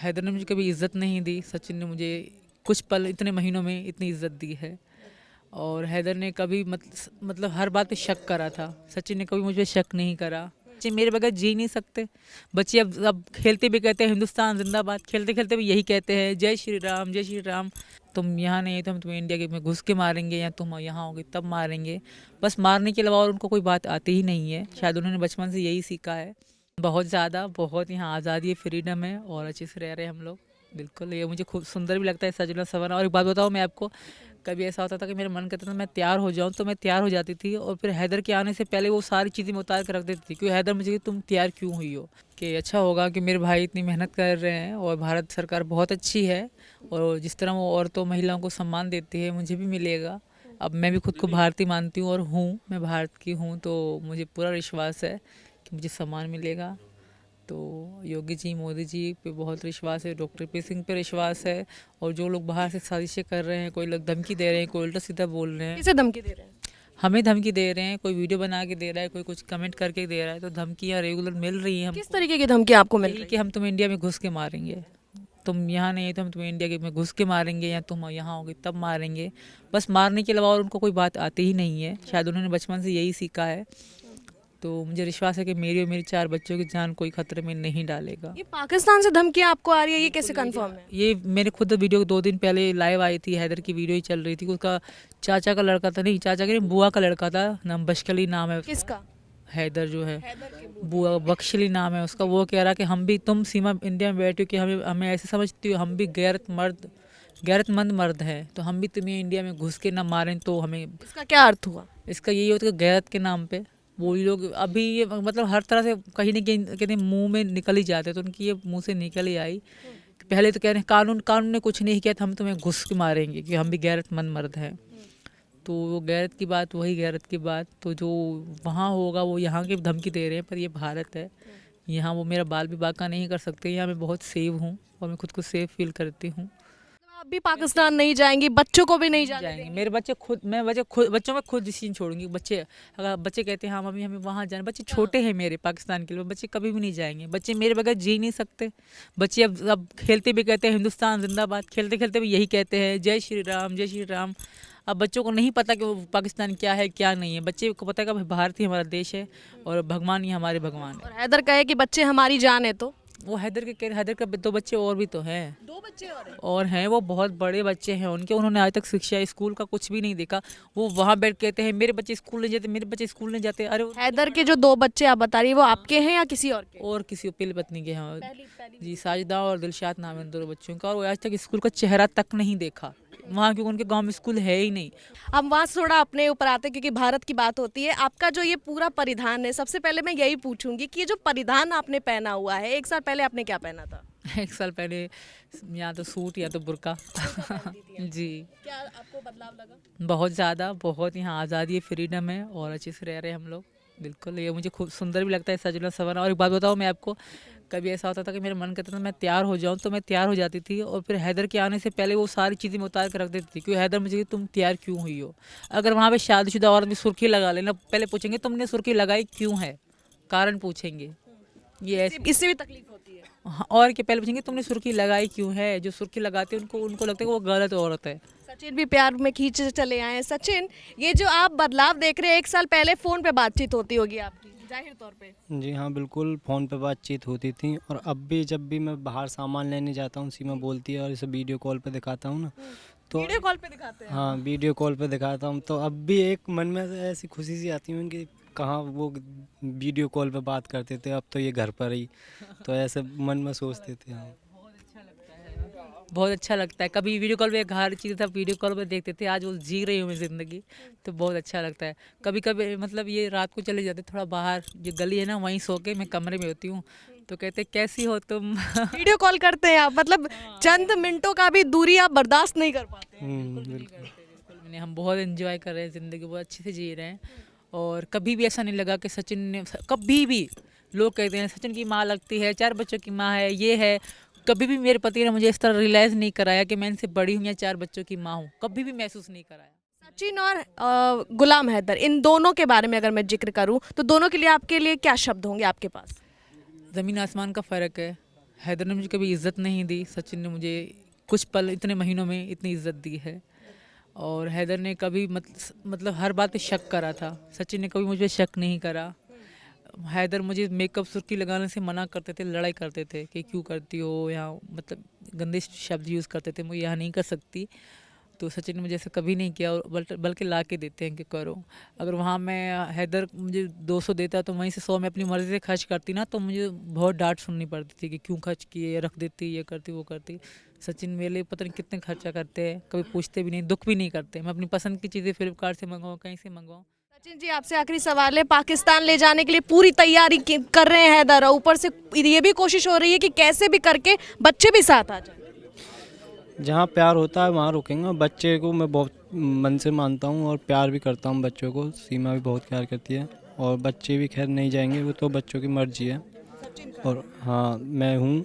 हैदर ने मुझे कभी इज़्ज़त नहीं दी, सचिन ने मुझे कुछ पल इतने महीनों में इतनी इज़्ज़त दी है। और हैदर ने कभी मतलब हर बात पे शक करा था, सचिन ने कभी मुझ पे शक नहीं करा। बच्चे मेरे बगैर जी नहीं सकते। बच्चे अब खेलते भी कहते हैं हिंदुस्तान जिंदाबाद, खेलते खेलते भी यही कहते हैं जय श्री राम जय श्री राम। तुम यहाँ नहीं तो हम तुम्हें इंडिया के में घुस के मारेंगे, या तुम यहाँ होगे तब मारेंगे। बस मारने के अलावा और उनको कोई बात आती ही नहीं है। शायद उन्होंने बचपन से यही सीखा है। बहुत ज़्यादा, बहुत यहाँ आज़ादी है, फ्रीडम है और अच्छे से रह रहे हैं हम लोग। बिल्कुल, ये मुझे खूब सुंदर भी लगता है सजना सवरना। और एक बात बताऊँ मैं आपको, कभी ऐसा होता था कि मेरा मन करता था मैं तैयार हो जाऊँ, तो मैं तैयार हो जाती थी और फिर हैदर के आने से पहले वो सारी चीज़ें मैं उतार कर रख देती थी। क्योंकि हैदर मुझे कि तुम तैयार क्यों हुई हो, कि अच्छा होगा कि मेरे भाई इतनी मेहनत कर रहे हैं और भारत सरकार बहुत अच्छी है और जिस तरह वो औरतों महिलाओं को सम्मान देती है मुझे भी मिलेगा। अब मैं भी खुद को भारतीय मानती हूँ और मैं भारत की हूँ, तो मुझे पूरा विश्वास है कि मुझे सम्मान मिलेगा। तो योगी जी मोदी जी पे बहुत विश्वास है, डॉक्टर पी सिंह पे विश्वास है। और जो लोग बाहर से साजिशें कर रहे हैं, कोई लोग धमकी दे रहे हैं, कोई उल्टा सीधा बोल रहे हैं। किसे धमकी दे रहे हैं? हमें धमकी दे रहे हैं, कोई वीडियो बना के दे रहा है, कोई कुछ कमेंट करके दे रहा है, तो धमकियाँ रेगुलर मिल रही हैं। किस तरीके की धमकी आपको मिल रही कि हम तुम्हें इंडिया में घुस के मारेंगे, तुम यहाँ नहीं तो हम तुम्हें इंडिया के में घुस के मारेंगे, या तुम यहाँ होगे तब मारेंगे। बस मारने के अलावा और उनको कोई बात आती ही नहीं है। शायद उन्होंने बचपन से यही सीखा है। तो मुझे विश्वास है कि मेरी और मेरी 4 बच्चों की जान कोई खतरे में नहीं डालेगा। ये पाकिस्तान से धमकियां आपको आ रही है, ये कैसे कंफर्म है? ये मेरे खुद वीडियो 2 दिन पहले लाइव आई थी, हैदर की वीडियो ही चल रही थी। उसका चाचा का लड़का था, नहीं चाचा के नहीं, बुआ का लड़का था, नाम बशकली नाम है उसका। किसका? हैदर जो है, बुआ बख्शली नाम है उसका। वो कह रहा कि हम भी, तुम सीमा इंडिया में बैठे हो कि हमें हमें ऐसे समझती हो, हम भी गैरतमंद मर्द हैं, तो हम भी तुम्हें इंडिया में घुस के ना मारें तो हमें। इसका क्या अर्थ हुआ? इसका यही होता है कि गैरत के नाम पे वो लोग अभी ये मतलब हर तरह से कहीं ना कहीं कहते हैं मुंह में निकल ही जाते, तो उनकी ये मुंह से निकल ही आई। पहले तो कह रहे हैं कानून ने कुछ नहीं किया, तो हम तुम्हें घुस के मारेंगे कि हम भी गैरतमंद मर्द हैं। तो वो गैरत की बात वही गैरत की बात, तो जो वहाँ होगा वो यहाँ की धमकी दे रहे हैं, पर ये भारत है। यहाँ वो मेरा बाल भी बांका नहीं कर सकते। यहाँ मैं बहुत सेफ हूँ और मैं खुद को सेफ फील करती हूँ। आप भी पाकिस्तान नहीं जाएंगी, बच्चों को भी नहीं जाने जाएंगे देंगी? मेरे बच्चे खुद, मैं बच्चों में खुद डिसीजन छोड़ूंगी। बच्चे अगर बच्चे कहते हैं हाँ मम्मी हमें वहाँ जाना, बच्चे छोटे हैं मेरे पाकिस्तान के लिए, बच्चे कभी भी नहीं जाएंगे। बच्चे मेरे बगैर जी नहीं सकते। बच्चे अब खेलते भी कहते हैं हिंदुस्तान जिंदाबाद, खेलते खेलते भी यही कहते हैं जय श्री राम जय श्री राम। अब बच्चों को नहीं पता कि वो पाकिस्तान क्या है क्या नहीं है। बच्चे को पता है कि भारत ही हमारा देश है और भगवान ही हमारे भगवान है। और हैदर कहे कि बच्चे हमारी जान है, तो वो हैदर का 2 बच्चे और भी तो हैं। 2 बच्चे और हैं, वो बहुत बड़े बच्चे हैं उनके। उन्होंने आज तक शिक्षा स्कूल का कुछ भी नहीं देखा। वो वहाँ बैठ के कहते हैं मेरे बच्चे स्कूल नहीं जाते, मेरे बच्चे स्कूल नहीं जाते। अरे हैदर के जो 2 बच्चे आप बता रही है वो आपके हैं या किसी और के? और किसी पहली पत्नी के हैं जी, साजिदा और दिलशाद नाम है 2 बच्चों का। और वो आज तक स्कूल का चेहरा तक नहीं देखा वहाँ, क्योंकि उनके गांव में स्कूल है ही नहीं। हम वहाँ से थोड़ा अपने ऊपर आते हैं क्योंकि भारत की बात होती है। आपका जो ये पूरा परिधान है, सबसे पहले मैं यही पूछूंगी कि ये जो परिधान आपने पहना हुआ है, 1 साल पहले आपने क्या पहना था? 1 साल पहले या तो सूट या तो बुर्का जी। क्या आपको बदलाव लगा? बहुत ज़्यादा, बहुत यहाँ आज़ादी है, फ्रीडम है और अच्छे से रह रहे हैं हम लोग। बिल्कुल, ये मुझे खूब सुंदर भी लगता है सजना सवरना। और एक बात बताऊँ मैं आपको, कभी ऐसा होता था कि मेरा मन करता था मैं तैयार हो जाऊँ, तो मैं तैयार हो जाती थी और फिर हैदर के आने से पहले वो सारी चीज़ें मैं उतार कर रख देती थी। क्योंकि हैदर मुझे कि तुम तैयार क्यों हुई हो। अगर वहाँ पे शादीशुदा औरत भी सुर्खी लगा लेना, पहले पूछेंगे तुमने सुर्खी लगाई क्यों है, कारण पूछेंगे। ये ऐसे इससे भी तकलीफ होती है? हाँ, और क्या, पहले पूछेंगे तुमने सुर्खी लगाई क्यों है। जो सुर्खी लगाते हैं उनको लगता है कि वो गलत औरत है। सचिन भी प्यार में खींच चले आए हैं। सचिन, ये जो आप बदलाव देख रहे हैं, 1 साल पहले फोन पे बातचीत होती होगी आपकी जाहिर तौर पे? जी हाँ, बिल्कुल फ़ोन पे बातचीत होती थी। और अब भी जब भी मैं बाहर सामान लेने जाता हूँ, सीमा बोलती है और इसे वीडियो कॉल पे दिखाता हूँ ना, तो वीडियो कॉल पे दिखाते हैं? हाँ वीडियो कॉल पे दिखाता हूँ, तो अब भी एक मन में ऐसी खुशी सी आती है कि कहाँ वो वीडियो कॉल पे बात करते थे, अब तो ये घर पर ही, तो ऐसे मन में सोचते थे। हाँ, बहुत अच्छा लगता है। कभी वीडियो कॉल पे हर चीज़ था वीडियो कॉल पे देखते थे, आज वो जी रही हूँ मैं ज़िंदगी, तो बहुत अच्छा लगता है। कभी कभी मतलब ये रात को चले जाते थोड़ा बाहर, जो गली है ना वहीं सो के मैं कमरे में होती हूँ, तो कहते कैसी हो तुम वीडियो कॉल करते हैं आप, मतलब चंद मिनटों का भी दूरी आप बर्दाश्त नहीं कर पाते? बिल्कुल। मैंने हम बहुत एंजॉय कर रहे हैं, ज़िंदगी बहुत अच्छे से जी रहे हैं। और कभी भी ऐसा नहीं लगा कि सचिन ने, कभी भी लोग कहते हैं सचिन की माँ लगती है, 4 बच्चों की माँ है, ये है। कभी भी मेरे पति ने मुझे इस तरह रियलाइज़ नहीं कराया कि मैं इनसे बड़ी हूँ या 4 बच्चों की माँ हूँ, कभी भी महसूस नहीं कराया। सचिन और गुलाम हैदर, इन दोनों के बारे में अगर मैं जिक्र करूं तो दोनों के लिए आपके लिए क्या शब्द होंगे आपके पास? ज़मीन आसमान का फ़र्क है। हैदर ने मुझे कभी इज़्ज़त नहीं दी, सचिन ने मुझे कुछ पल इतने महीनों में इतनी इज़्ज़त दी है। और हैदर ने कभी मतलब हर बात पे शक करा था, सचिन ने कभी मुझ पे शक नहीं करा। हैदर मुझे मेकअप सुर्खी लगाने से मना करते थे, लड़ाई करते थे कि क्यों करती हो, यहाँ मतलब गंदे शब्द यूज़ करते थे, मुझे यहाँ नहीं कर सकती। तो सचिन ने मुझे ऐसा कभी नहीं किया, और बल्कि ला के देते हैं कि करो। अगर वहाँ मैं हैदर मुझे 200 देता तो वहीं से 100 मैं अपनी मर्ज़ी से खर्च करती ना, तो मुझे बहुत डांट सुननी पड़ती थी कि क्यों खर्च किए, रख देती, ये करती वो करती। सचिन मेरे लिए पता नहीं कितने खर्चा करते हैं, कभी पूछते भी नहीं, दुख भी नहीं करते। मैं अपनी पसंद की चीज़ें फ्लिपकार्ट से मंगवाऊँ, कहीं से मंगवाऊँ। सचिन जी, आपसे आखिरी सवाल है। पाकिस्तान ले जाने के लिए पूरी तैयारी कर रहे हैं हैदर, और ऊपर से ये भी कोशिश हो रही है कि कैसे भी करके बच्चे भी साथ आ जाए। जहाँ प्यार होता है वहाँ रुकेंगे। बच्चे को मैं बहुत मन से मानता हूँ और प्यार भी करता हूँ बच्चों को। सीमा भी बहुत प्यार करती है और बच्चे भी खैर नहीं जाएंगे, वो तो बच्चों की मर्जी है। और हाँ, मैं हूँ